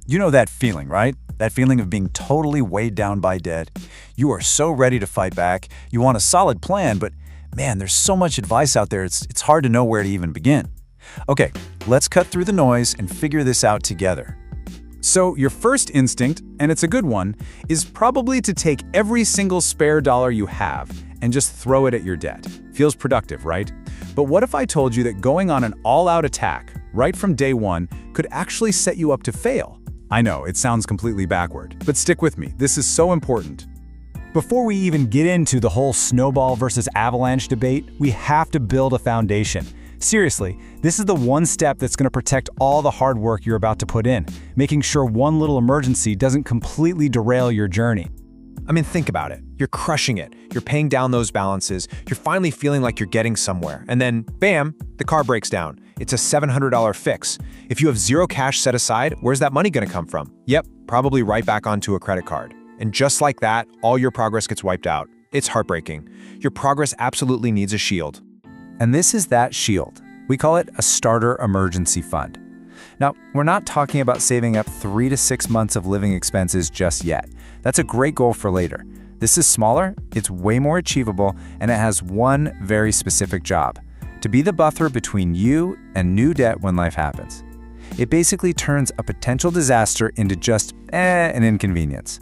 You know that feeling, right? That feeling of being totally weighed down by debt. You are so ready to fight back. You want a solid plan, but man, there's so much advice out there, it's hard to know where to even begin. Okay, let's cut through the noise and figure this out together. So your first instinct, and it's a good one, is probably to take every single spare dollar you have and just throw it at your debt. Feels productive, right? But what if I told you that going on an all-out attack right from day one could actually set you up to fail? I know, it sounds completely backward, but stick with me. This is so important. Before we even get into the whole snowball versus avalanche debate, we have to build a foundation. Seriously, this is the one step that's going to protect all the hard work you're about to put in, making sure one little emergency doesn't completely derail your journey. I mean, think about it. You're crushing it. You're paying down those balances. You're finally feeling like you're getting somewhere. And then, bam, the car breaks down. It's a $700 fix. If you have zero cash set aside, where's that money going to come from? Yep, probably right back onto a credit card. And just like that, all your progress gets wiped out. It's heartbreaking. Your progress absolutely needs a shield. And this is that shield. We call it a starter emergency fund. Now, we're not talking about saving up 3 to 6 months of living expenses just yet. That's a great goal for later. This is smaller, it's way more achievable, and it has one very specific job: to be the buffer between you and new debt when life happens. It basically turns a potential disaster into just an inconvenience.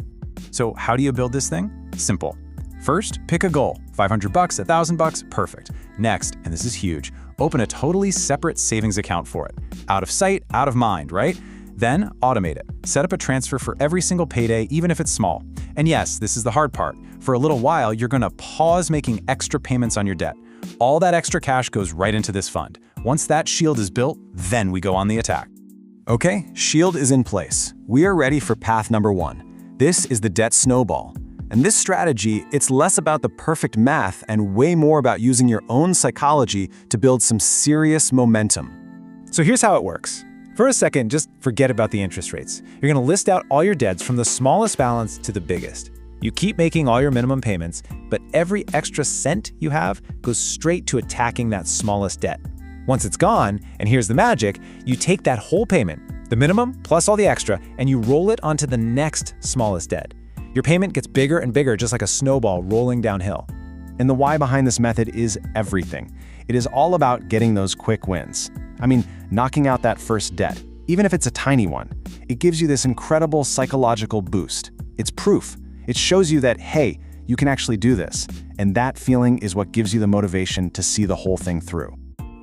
So how do you build this thing? Simple. First, pick a goal. $500, $1,000, perfect. Next, and this is huge, open a totally separate savings account for it. Out of sight, out of mind, right? Then automate it. Set up a transfer for every single payday, even if it's small. And yes, this is the hard part. For a little while, you're gonna pause making extra payments on your debt. All that extra cash goes right into this fund. Once that shield is built, then we go on the attack. Okay, shield is in place. We are ready for path number 1. This is the debt snowball. And this strategy, it's less about the perfect math and way more about using your own psychology to build some serious momentum. So here's how it works. For a second, just forget about the interest rates. You're gonna list out all your debts from the smallest balance to the biggest. You keep making all your minimum payments, but every extra cent you have goes straight to attacking that smallest debt. Once it's gone, and here's the magic, you take that whole payment, the minimum plus all the extra, and you roll it onto the next smallest debt. Your payment gets bigger and bigger, just like a snowball rolling downhill. And the why behind this method is everything. It is all about getting those quick wins. I mean, knocking out that first debt, even if it's a tiny one. It gives you this incredible psychological boost. It's proof. It shows you that, hey, you can actually do this. And that feeling is what gives you the motivation to see the whole thing through.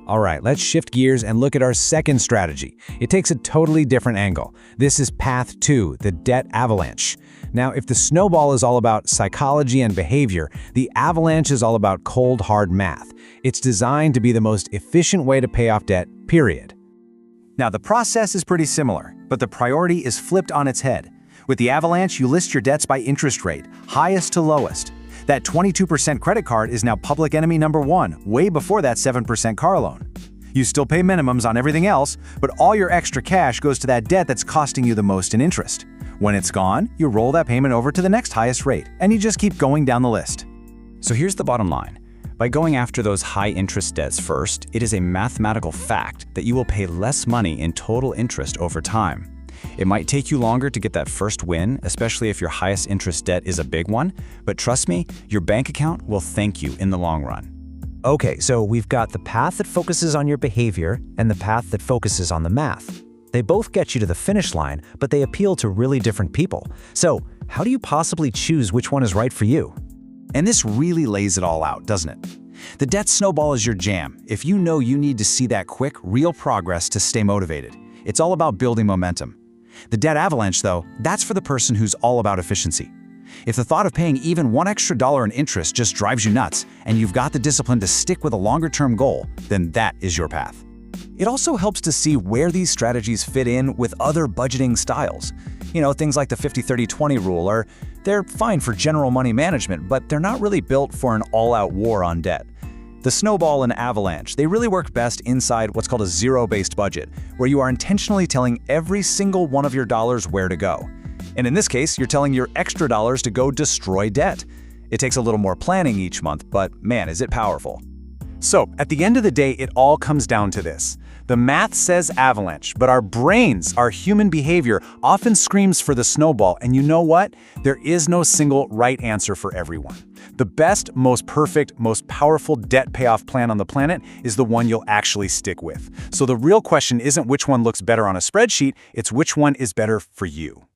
All right, let's shift gears and look at our second strategy. It takes a totally different angle. This is path 2, the debt avalanche. Now, if the snowball is all about psychology and behavior, the avalanche is all about cold, hard math. It's designed to be the most efficient way to pay off debt, period. Now, the process is pretty similar, but the priority is flipped on its head. With the avalanche, you list your debts by interest rate, highest to lowest. That 22% credit card is now public enemy number 1, way before that 7% car loan. You still pay minimums on everything else, but all your extra cash goes to that debt that's costing you the most in interest. When it's gone, you roll that payment over to the next highest rate, and you just keep going down the list. So here's the bottom line. By going after those high-interest debts first, it is a mathematical fact that you will pay less money in total interest over time. It might take you longer to get that first win, especially if your highest interest debt is a big one, but trust me, your bank account will thank you in the long run. Okay, so we've got the path that focuses on your behavior and the path that focuses on the math. They both get you to the finish line, but they appeal to really different people. So how do you possibly choose which one is right for you? And this really lays it all out, doesn't it? The debt snowball is your jam. If you know you need to see that quick, real progress to stay motivated. It's all about building momentum. The debt avalanche, though, that's for the person who's all about efficiency. If the thought of paying even $1 extra in interest just drives you nuts, and you've got the discipline to stick with a longer-term goal, then that is your path. It also helps to see where these strategies fit in with other budgeting styles. You know, things like the 50-30-20 rule they're fine for general money management, but they're not really built for an all-out war on debt. The snowball and avalanche, they really work best inside what's called a zero-based budget, where you are intentionally telling every single one of your dollars where to go. And in this case, you're telling your extra dollars to go destroy debt. It takes a little more planning each month, but man, is it powerful. So, at the end of the day, it all comes down to this. The math says avalanche, but our brains, our human behavior, often screams for the snowball, and you know what? There is no single right answer for everyone. The best, most perfect, most powerful debt payoff plan on the planet is the one you'll actually stick with. So the real question isn't which one looks better on a spreadsheet, it's which one is better for you.